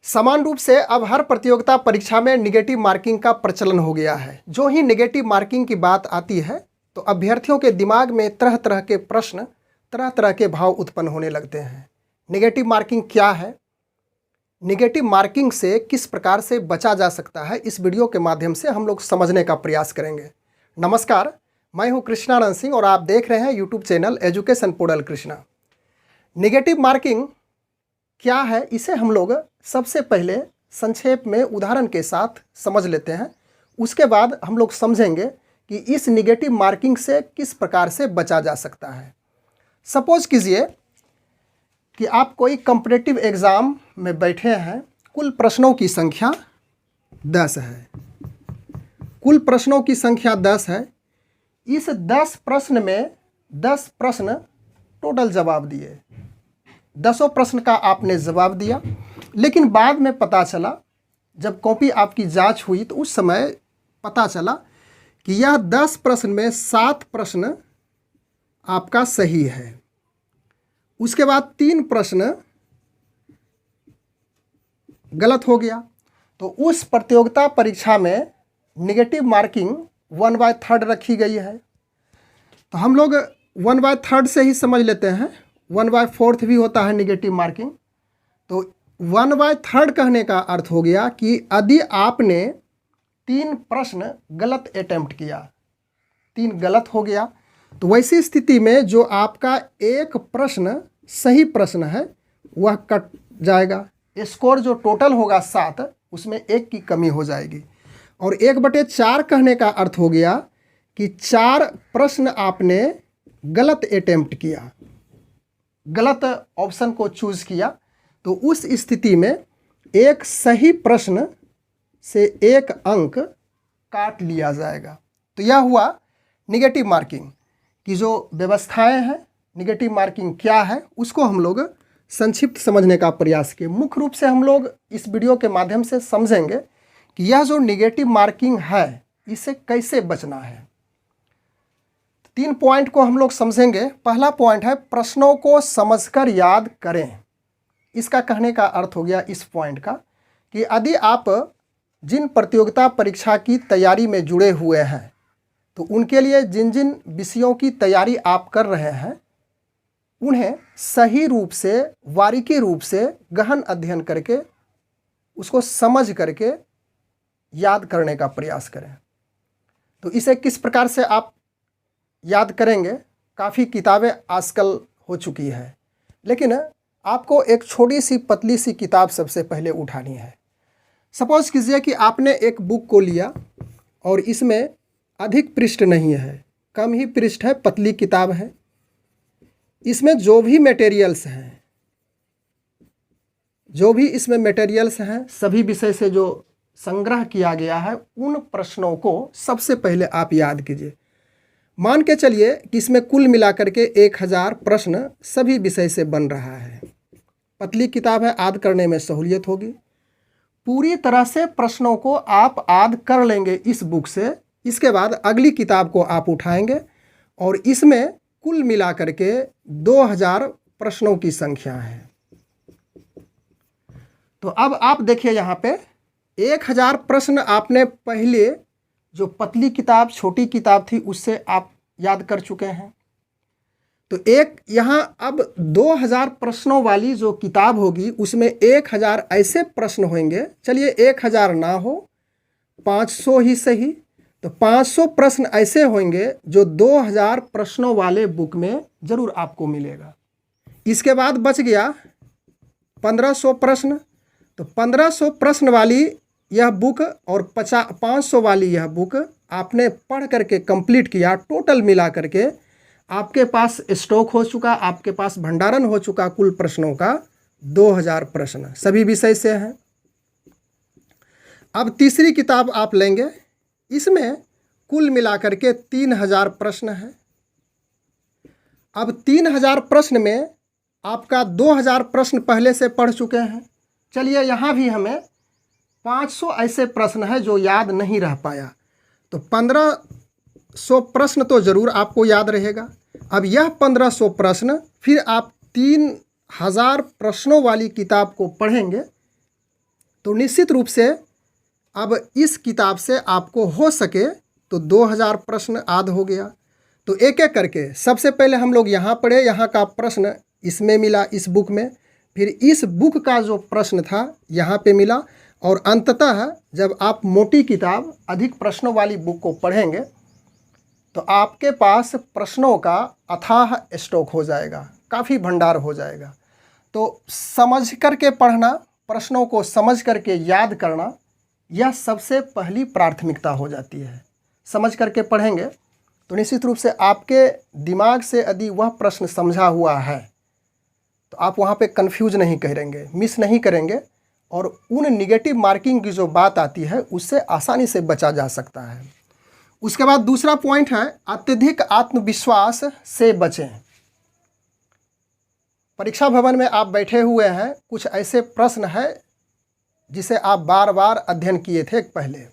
समान रूप से अब हर प्रतियोगिता परीक्षा में निगेटिव मार्किंग का प्रचलन हो गया है। जो ही निगेटिव मार्किंग की बात आती है तो अभ्यर्थियों के दिमाग में तरह तरह के प्रश्न, तरह तरह के भाव उत्पन्न होने लगते हैं। निगेटिव मार्किंग क्या है? निगेटिव मार्किंग से किस प्रकार से बचा जा सकता है, इस वीडियो के माध्यम से हम लोग समझने का प्रयास करेंगे। नमस्कार, मैं हूं कृष्णानंद सिंह और आप देख रहे हैं YouTube channel education portal Krishna. Negative marking क्या है, इसे हम लोग सबसे पहले संक्षेप में उदाहरण के साथ समझ लेते हैं। उसके बाद हम लोग समझेंगे कि इस निगेटिव मार्किंग से किस प्रकार से बचा जा सकता है। सपोज कीजिए कि आप कोई कॉम्पिटिटिव एग्ज़ाम में बैठे हैं। कुल प्रश्नों की संख्या 10 है। कुल प्रश्नों की संख्या 10 है। इस 10 प्रश्न में 10 प्रश्न टोटल जवाब दिए। 10 प्रश्न का आपने जवाब दिया, लेकिन बाद में पता चला, जब कॉपी आपकी जांच हुई तो उस समय पता चला कि यह 10 प्रश्न में 7 प्रश्न आपका सही है। उसके बाद 3 प्रश्न गलत हो गया। तो उस प्रतियोगिता परीक्षा में निगेटिव मार्किंग 1/3 रखी गई है। तो हम लोग 1/3 से ही समझ लेते हैं। 1/4 भी होता है निगेटिव मार्किंग। तो 1/3 कहने का अर्थ हो गया कि यदि आपने 3 प्रश्न गलत अटेम्प्ट किया, 3 गलत हो गया, तो वैसी स्थिति में जो आपका एक प्रश्न सही प्रश्न है वह कट जाएगा। स्कोर जो टोटल होगा 7, उसमें 1 की कमी हो जाएगी। और 1/4 कहने का अर्थ हो गया कि 4 प्रश्न आपने गलत अटेम्प्ट किया, गलत ऑप्शन को चूज़ किया, तो उस स्थिति में एक सही प्रश्न से 1 अंक काट लिया जाएगा। तो यह हुआ निगेटिव मार्किंग की जो व्यवस्थाएं हैं। निगेटिव मार्किंग क्या है, उसको हम लोग संक्षिप्त समझने का प्रयास किए। मुख्य रूप से हम लोग इस वीडियो के माध्यम से समझेंगे कि यह जो निगेटिव मार्किंग है, इससे कैसे बचना है। 3 पॉइंट को हम लोग समझेंगे। पहला पॉइंट है प्रश्नों को समझकर याद करें। इसका कहने का अर्थ हो गया इस पॉइंट का कि यदि आप जिन प्रतियोगिता परीक्षा की तैयारी में जुड़े हुए हैं, तो उनके लिए जिन जिन विषयों की तैयारी आप कर रहे हैं, उन्हें सही रूप से, बारीकी रूप से गहन अध्ययन करके उसको समझ करके याद करने का प्रयास करें। तो इसे किस प्रकार से आप याद करेंगे? काफ़ी किताबें आजकल हो चुकी है, लेकिन आपको एक छोटी सी पतली सी किताब सबसे पहले उठानी है। सपोज कीजिए कि आपने एक बुक को लिया और इसमें अधिक पृष्ठ नहीं है, कम ही पृष्ठ है, पतली किताब है। इसमें जो भी मटेरियल्स हैं, जो भी इसमें मटेरियल्स हैं, सभी विषय से जो संग्रह किया गया है, उन प्रश्नों को सबसे पहले आप याद कीजिए। मान के चलिए कि इसमें कुल मिलाकर के 1000 प्रश्न सभी विषय से बन रहा है। पतली किताब है, याद करने में सहूलियत होगी। पूरी तरह से प्रश्नों को आप याद कर लेंगे इस बुक से। इसके बाद अगली किताब को आप उठाएंगे और इसमें कुल मिलाकर के 2000 प्रश्नों की संख्या है। तो अब आप देखिए, यहाँ पे 1000 प्रश्न आपने पहले जो पतली किताब, छोटी किताब थी, उससे आप याद कर चुके हैं। तो एक यहाँ अब 2000 प्रश्नों वाली जो किताब होगी, उसमें 1000 ऐसे प्रश्न होंगे। चलिए 1000 ना हो, 500 ही सही। तो 500 प्रश्न ऐसे होंगे जो 2000 प्रश्नों वाले बुक में ज़रूर आपको मिलेगा। इसके बाद बच गया 1500 प्रश्न। तो 1500 प्रश्न वाली यह बुक और 500 वाली यह बुक आपने पढ़ करके कंप्लीट किया। टोटल मिला करके आपके पास स्टॉक हो चुका, आपके पास भंडारण हो चुका कुल प्रश्नों का 2000 प्रश्न, सभी विषय से हैं। अब तीसरी किताब आप लेंगे, इसमें कुल मिलाकर के 3000 प्रश्न हैं। अब 3000 प्रश्न में आपका 2000 प्रश्न पहले से पढ़ चुके हैं। चलिए यहाँ भी हमें 500 ऐसे प्रश्न हैं जो याद नहीं रह पाया। तो 1500 प्रश्न तो ज़रूर आपको याद रहेगा। अब यह 1500 प्रश्न फिर आप 3000 प्रश्नों वाली किताब को पढ़ेंगे तो निश्चित रूप से अब इस किताब से आपको हो सके तो 2000 प्रश्न आद हो गया। तो एक एक करके सबसे पहले हम लोग यहाँ पढ़े, यहाँ का प्रश्न इसमें मिला, इस बुक में, फिर इस बुक का जो प्रश्न था यहाँ पे मिला, और अंततः जब आप मोटी किताब अधिक प्रश्नों वाली बुक को पढ़ेंगे तो आपके पास प्रश्नों का अथाह स्टॉक हो जाएगा, काफ़ी भंडार हो जाएगा। तो समझ करके पढ़ना, प्रश्नों को समझ करके याद करना, यह सबसे पहली प्राथमिकता हो जाती है। समझ करके पढ़ेंगे तो निश्चित रूप से आपके दिमाग से यदि वह प्रश्न समझा हुआ है तो आप वहाँ पे कंफ्यूज नहीं करेंगे, मिस नहीं करेंगे, और उन निगेटिव मार्किंग की जो बात आती है उससे आसानी से बचा जा सकता है। उसके बाद दूसरा पॉइंट है अत्यधिक आत्मविश्वास से बचें। परीक्षा भवन में आप बैठे हुए हैं, कुछ ऐसे प्रश्न है जिसे आप बार बार अध्ययन किए थे पहले,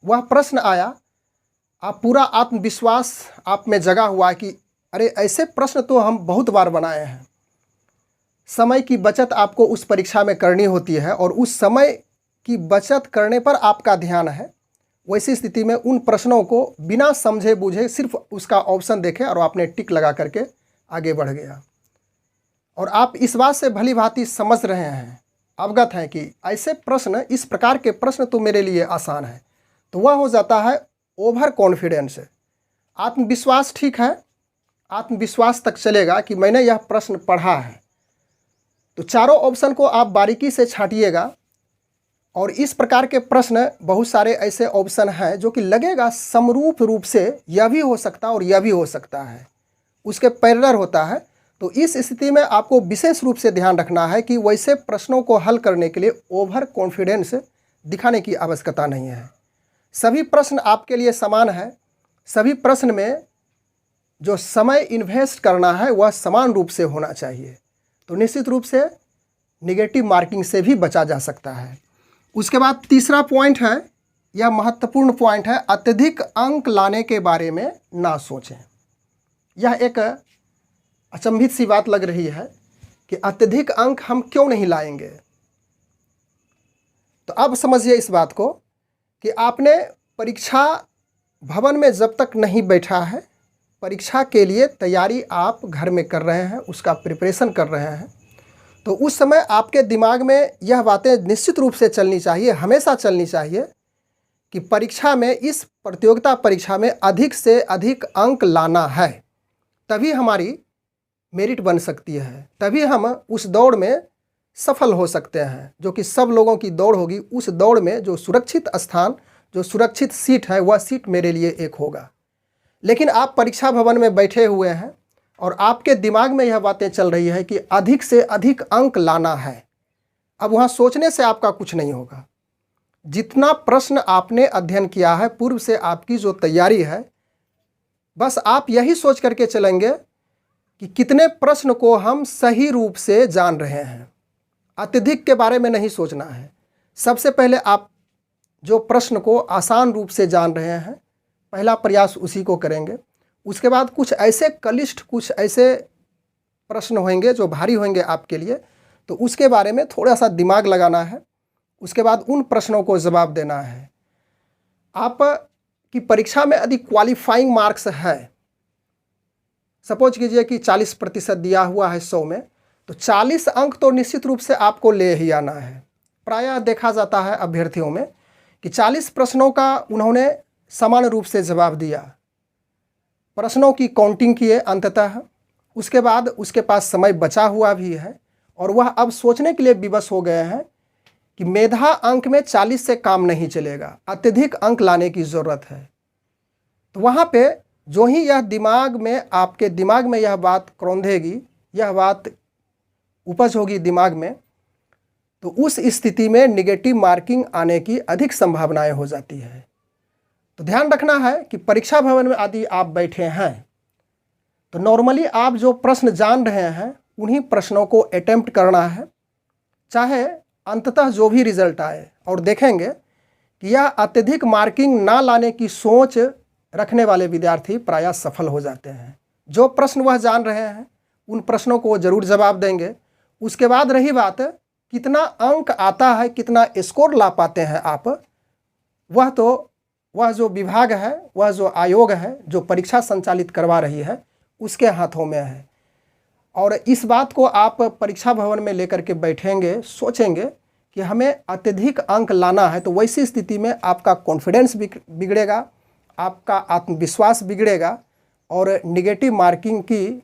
वह प्रश्न आया, आप पूरा आत्मविश्वास आप में जगा हुआ है कि अरे ऐसे प्रश्न तो हम बहुत बार बनाए हैं। समय की बचत आपको उस परीक्षा में करनी होती है और उस समय की बचत करने पर आपका ध्यान है। वैसी स्थिति में उन प्रश्नों को बिना समझे बूझे सिर्फ उसका ऑप्शन देखे और आपने टिक लगा करके आगे बढ़ गया, और आप इस बात से भली भांति समझ रहे हैं, अवगत हैं कि ऐसे प्रश्न, इस प्रकार के प्रश्न तो मेरे लिए आसान है। तो वह हो जाता है ओवर कॉन्फिडेंस। आत्मविश्वास ठीक है, आत्मविश्वास तक चलेगा कि मैंने यह प्रश्न पढ़ा है। तो चारों ऑप्शन को आप बारीकी से छांटिएगा, और इस प्रकार के प्रश्न बहुत सारे ऐसे ऑप्शन हैं जो कि लगेगा समरूप रूप से यह भी हो सकता है और यह भी हो सकता है, उसके पैरेलल होता है। तो इस स्थिति में आपको विशेष रूप से ध्यान रखना है कि वैसे प्रश्नों को हल करने के लिए ओवर कॉन्फिडेंस दिखाने की आवश्यकता नहीं है। सभी प्रश्न आपके लिए समान है, सभी प्रश्न में जो समय इन्वेस्ट करना है वह समान रूप से होना चाहिए। तो निश्चित रूप से निगेटिव मार्किंग से भी बचा जा सकता है। उसके बाद तीसरा पॉइंट है, यह महत्वपूर्ण पॉइंट है, अत्यधिक अंक लाने के बारे में ना सोचें। यह एक अचंभित सी बात लग रही है कि अत्यधिक अंक हम क्यों नहीं लाएंगे। तो अब समझिए इस बात को कि आपने परीक्षा भवन में जब तक नहीं बैठा है, परीक्षा के लिए तैयारी आप घर में कर रहे हैं, उसका प्रिपरेशन कर रहे हैं, तो उस समय आपके दिमाग में यह बातें निश्चित रूप से चलनी चाहिए, हमेशा चलनी चाहिए कि परीक्षा में, इस प्रतियोगिता परीक्षा में अधिक से अधिक अंक लाना है, तभी हमारी मेरिट बन सकती है, तभी हम उस दौड़ में सफल हो सकते हैं, जो कि सब लोगों की दौड़ होगी। उस दौड़ में जो सुरक्षित स्थान, जो सुरक्षित सीट है, वह सीट मेरे लिए एक होगा। लेकिन आप परीक्षा भवन में बैठे हुए हैं और आपके दिमाग में यह बातें चल रही है कि अधिक से अधिक अंक लाना है। अब वहाँ सोचने से आपका कुछ नहीं होगा। जितना प्रश्न आपने अध्ययन किया है, पूर्व से आपकी जो तैयारी है, बस आप यही सोच करके चलेंगे कि कितने प्रश्न को हम सही रूप से जान रहे हैं। अत्यधिक के बारे में नहीं सोचना है। सबसे पहले आप जो प्रश्न को आसान रूप से जान रहे हैं, पहला प्रयास उसी को करेंगे। उसके बाद कुछ ऐसे क्लिष्ट, कुछ ऐसे प्रश्न होंगे जो भारी होंगे आपके लिए, तो उसके बारे में थोड़ा सा दिमाग लगाना है। उसके बाद उन प्रश्नों को जवाब देना है। आप की परीक्षा में यदि क्वालिफाइंग मार्क्स है, सपोज कीजिए कि 40% दिया हुआ है 100 में, तो 40 अंक तो निश्चित रूप से आपको ले ही आना है। प्रायः देखा जाता है अभ्यर्थियों में कि 40 प्रश्नों का उन्होंने समान रूप से जवाब दिया, प्रश्नों की काउंटिंग किए अंततः, उसके बाद उसके पास समय बचा हुआ भी है और वह अब सोचने के लिए विवश हो गए हैं कि मेधा अंक में 40 से काम नहीं चलेगा, अत्यधिक अंक लाने की ज़रूरत है। तो वहाँ पे जो ही यह दिमाग में, आपके दिमाग में यह बात क्रोंधेगी, यह बात उपज होगी दिमाग में, तो उस स्थिति में निगेटिव मार्किंग आने की अधिक संभावनाएं हो जाती है। तो ध्यान रखना है कि परीक्षा भवन में यदि आप बैठे हैं तो नॉर्मली आप जो प्रश्न जान रहे हैं उन्हीं प्रश्नों को अटेम्प्ट करना है, चाहे अंततः जो भी रिजल्ट आए, और देखेंगे कि यह अत्यधिक मार्किंग ना लाने की सोच रखने वाले विद्यार्थी प्रायः सफल हो जाते हैं। जो प्रश्न वह जान रहे हैं उन प्रश्नों को ज़रूर जवाब देंगे। उसके बाद रही बात कितना अंक आता है, कितना स्कोर ला पाते हैं आप, वह जो विभाग है, वह जो आयोग है, जो परीक्षा संचालित करवा रही है, उसके हाथों में है। और इस बात को आप परीक्षा भवन में लेकर के बैठेंगे, सोचेंगे कि हमें अत्यधिक अंक लाना है, तो वैसी स्थिति में आपका कॉन्फिडेंस बिगड़ेगा, आपका आत्मविश्वास बिगड़ेगा और निगेटिव मार्किंग की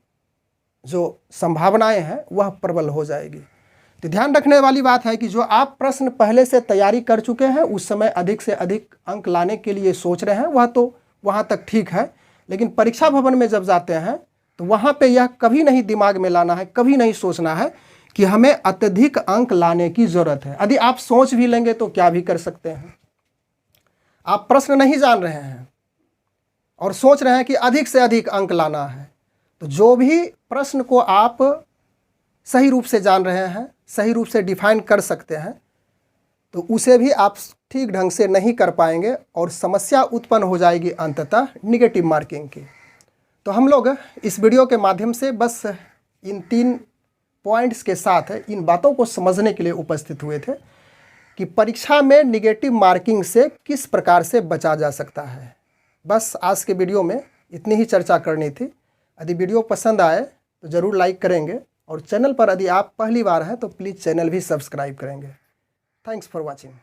जो संभावनाएं हैं वह प्रबल हो जाएगी। तो ध्यान रखने वाली बात है कि जो आप प्रश्न पहले से तैयारी कर चुके हैं, उस समय अधिक से अधिक अंक लाने के लिए सोच रहे हैं, वह तो वहाँ तक ठीक है, लेकिन परीक्षा भवन में जब जाते हैं तो वहाँ पे यह कभी नहीं दिमाग में लाना है, कभी नहीं सोचना है कि हमें अत्यधिक अंक लाने की ज़रूरत है। यदि आप सोच भी लेंगे तो क्या भी कर सकते हैं। आप प्रश्न नहीं जान रहे हैं और सोच रहे हैं कि अधिक से अधिक अंक लाना है, तो जो भी प्रश्न को आप सही रूप से जान रहे हैं, सही रूप से डिफाइन कर सकते हैं, तो उसे भी आप ठीक ढंग से नहीं कर पाएंगे और समस्या उत्पन्न हो जाएगी अंततः निगेटिव मार्किंग की। तो हम लोग इस वीडियो के माध्यम से बस इन 3 पॉइंट्स के साथ इन बातों को समझने के लिए उपस्थित हुए थे कि परीक्षा में निगेटिव मार्किंग से किस प्रकार से बचा जा सकता है। बस आज के वीडियो में इतनी ही चर्चा करनी थी। यदि वीडियो पसंद आए तो ज़रूर लाइक करेंगे और चैनल पर यदि आप पहली बार हैं तो प्लीज़ चैनल भी सब्सक्राइब करेंगे। Thanks for watching.